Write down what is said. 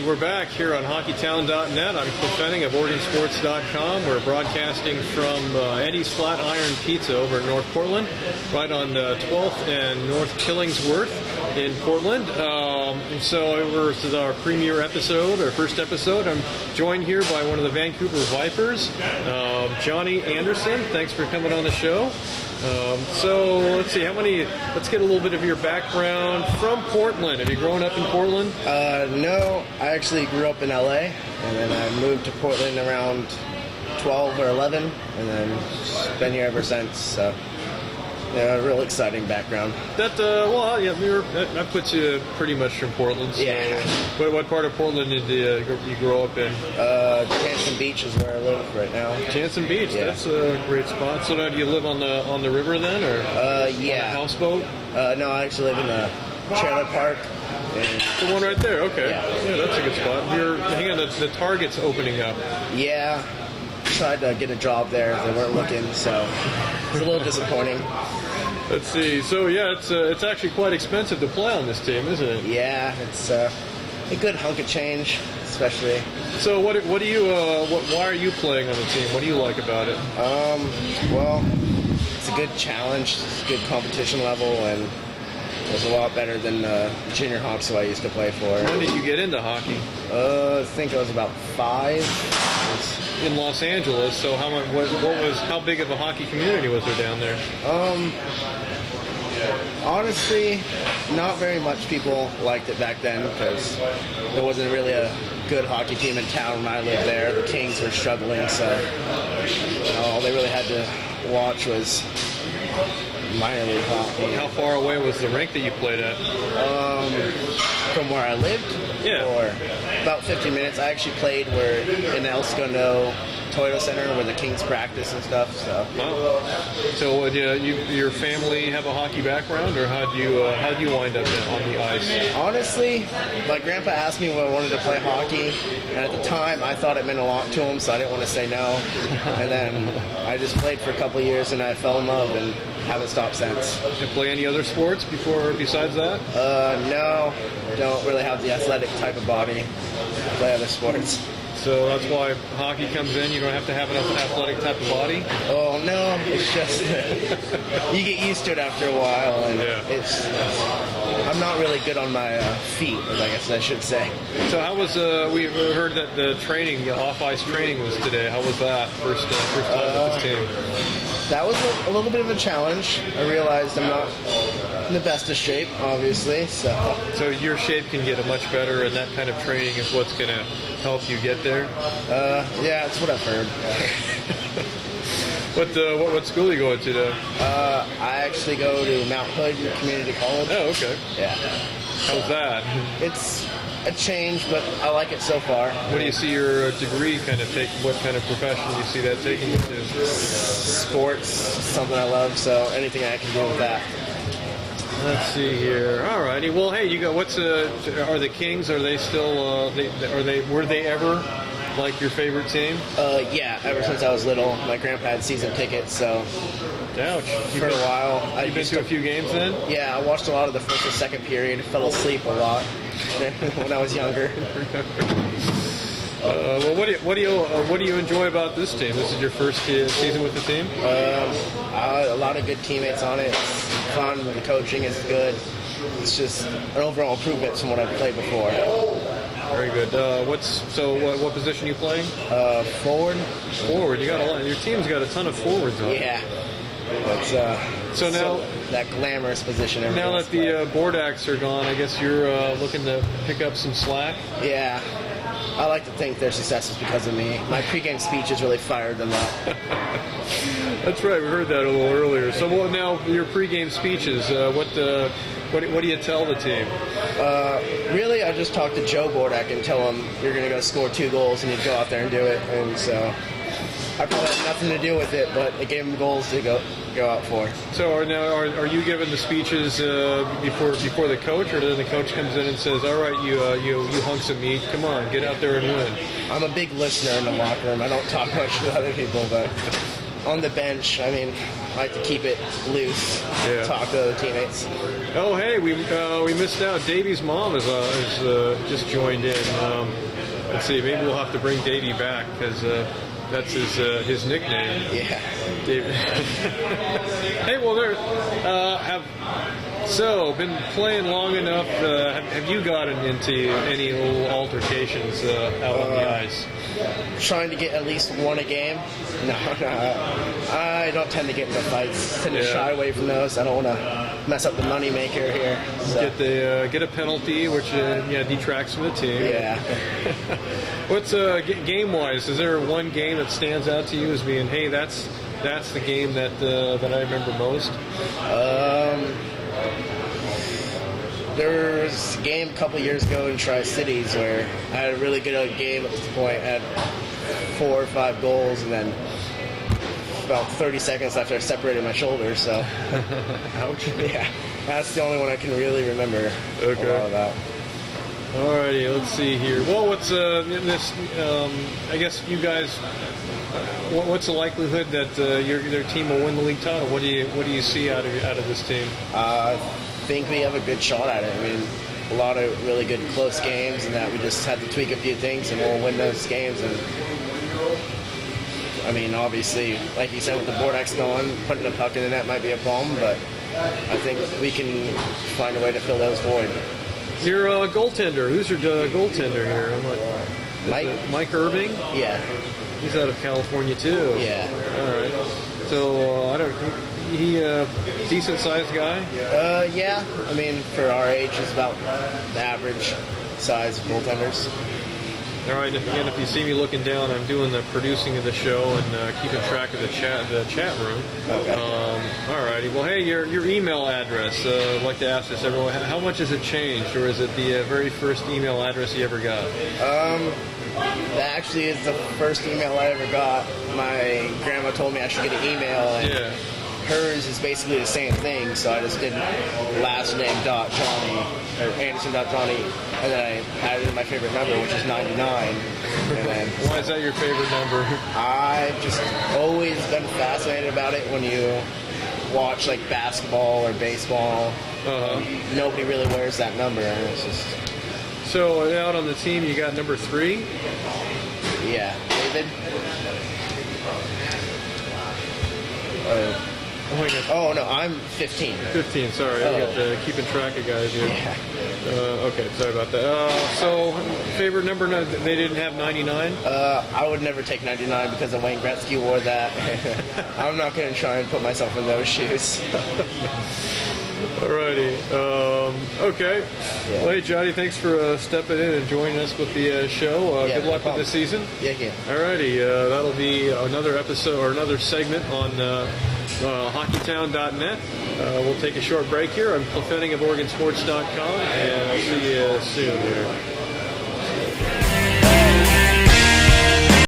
Alrighty, we're back here on HockeyTown.net. I'm Cliff Fenning of OregonSports.com. We're broadcasting from Eddie's Flat Iron Pizza over in North Portland, right on 12th and North Killingsworth in Portland. This is our premiere episode, our first episode. I'm joined here by one of the Vancouver Vipers, Johnny Anderson. Thanks for coming on the show. Let's see, let's get a little bit of your background from Portland. Have you grown up in Portland? No, I actually grew up in LA, and then I moved to Portland around 12 or 11, and then been here ever since, so yeah, a real exciting background. That puts you pretty much from Portland. So yeah. What part of Portland did you grow up in? Jansen Beach is where I live right now. Jansen Beach, yeah. That's a great spot. So now do you live on the river then, or yeah, on a houseboat? No, I actually live in a trailer park. The one right there, okay. Yeah, that's a good spot. Hang on, the Target's opening up. Yeah, tried to get a job there. They weren't looking, so it's a little disappointing. Let's see. So yeah, it's actually quite expensive to play on this team, isn't it? Yeah, it's a good hunk of change, especially. So why are you playing on the team? What do you like about it? Well, it's a good challenge, it's a good competition level, and it's a lot better than junior hockey I used to play for. When did you get into hockey? I think I was about 5. In Los Angeles. So how big of a hockey community was there down there? Honestly, not very much people liked it back then because there wasn't really a good hockey team in town when I lived there. The Kings were struggling, so all they really had to watch was minor league hockey. How far away was the rink that you played at? From where I lived? Yeah. Or about 50 minutes. I actually played in the El Segundo Toyota Center where the Kings practice and stuff. So. Wow. So your family have a hockey background, or how'd you wind up on the ice? Honestly, my grandpa asked me when I wanted to play hockey, and at the time I thought it meant a lot to him, so I didn't want to say no. And then I just played for a couple of years, and I fell in love and haven't stopped since. Did you play any other sports besides that? No, don't really have the athletic type of body to play other sports. So that's why hockey comes in. You don't have to have an athletic type of body? Oh, no. It's just you get used to it after a while. And I'm not really good on my feet, I guess I should say. So how was, we heard that the training, off-ice training was today. How was that first time with this team? That was a little bit of a challenge. I realized I'm not in the best of shape, obviously. So your shape can get much better, and that kind of training is what's going to help you get there? Yeah, that's what I've heard. What school are you going to now? I actually go to Mount Hood Community College. Oh, okay. Yeah. How's that? It's a change, but I like it so far. What do you see your degree kind of take? What kind of profession do you see that taking you to? Sports, something I love, so anything I can do with that. Let's see here. All righty. Well, hey, you got are the Kings? Are they still? Were they ever like your favorite team? Yeah. Ever since I was little, my grandpa had season tickets, so. Ouch. For a while. You've been to a few games then? Yeah, I watched a lot of the first and second period. Fell asleep a lot when I was younger. Well, what do you enjoy about this team? This is your first season with the team? A lot of good teammates on it. It's fun. The coaching is good. It's just an overall improvement from what I've played before. Very good. What position are you playing? Forward. Forward. You got a lot. Your team's got a ton of forwards on it. Yeah. So now that glamorous position. Now that the board acts are gone, I guess you're looking to pick up some slack. Yeah. I like to think their success is because of me. My pregame speeches really fired them up. That's right. We heard that a little earlier. So now your pregame speeches. What do you tell the team? Really, I just talk to Joe Bordak and tell him you're going to go score 2 goals and he'd go out there and do it. And so I probably had nothing to do with it, but it gave him goals to go out for. So are you giving the speeches before the coach, or then the coach comes in and says, "All right, you hunks of meat, come on, get out there and win"? I'm a big listener in the locker room. I don't talk much to other people, but on the bench, I mean, I like to keep it loose, Yeah. talk to other teammates. Oh, hey, we missed out. Davy's mom is just joined in. Let's see, maybe we'll have to bring Davy back because that's his nickname. Yeah. David. Hey, well, been playing long enough. Have you gotten into any little altercations out on the ice? Trying to get at least one a game. No, I don't tend to get into fights. Tend to Yeah. shy away from those. I don't want to mess up the moneymaker here. So, Get a penalty, which detracts from the team. yeah. What's game wise? Is there one game that stands out to you as being, hey, that's the game that I remember most? There was a game a couple years ago in Tri-Cities where I had a really good game at this point. I had 4 or 5 goals, and then about 30 seconds after I separated my shoulder. So, Ouch. yeah, that's the only one I can really remember Okay. a lot about. Alrighty, let's see here. Well, what's this? I guess you guys. What's the likelihood that their team will win the league title? What do you see out of this team? I think we have a good shot at it. I mean, a lot of really good close games, and that we just had to tweak a few things, and we'll win those games. And I mean, obviously, like you said, with the board X going, putting the puck in the net might be a problem, but I think we can find a way to fill those void. Your goaltender. Who's your goaltender here? I'm like, Mike Irving. Yeah, He's out of California too. yeah. All right. So I don't. He decent sized guy. Yeah. I mean, for our age, it's about the average size of goaltenders. All right. Again, if you see me looking down, I'm doing the producing of the show and keeping track of the chat room. Okay. All righty. Well, hey, your email address. I'd like to ask this everyone. How much has it changed, or is it the very first email address you ever got? That actually is the first email I ever got. My grandma told me I should get an email, and Yeah. hers is basically the same thing, so I just did last name dot Johnny, or Anderson dot Johnny, and then I added in my favorite number, which is 99. And then Why is that your favorite number? I've just always been fascinated about it when you watch like basketball or baseball. Nobody really wears that number, and it's just, So out on the team, you got number 3. yeah. David? Oh my God. Oh, no, I'm 15. 15. Sorry, I got keeping track of guys here. Yeah. Okay, sorry about that. So favorite number? No, they didn't have 99. I would never take 99 because of Wayne Gretzky wore that. I'm not going to try and put myself in those shoes. Alrighty. Okay. Yeah. Well, hey, Johnny, thanks for stepping in and joining us with the show. Yeah, Good no luck with problem. the season. Yeah. Alrighty. That'll be another episode or another segment on hockeytown.net. We'll take a short break here. I'm Cliff Henning of OregonSports.com, and I'll see you soon here.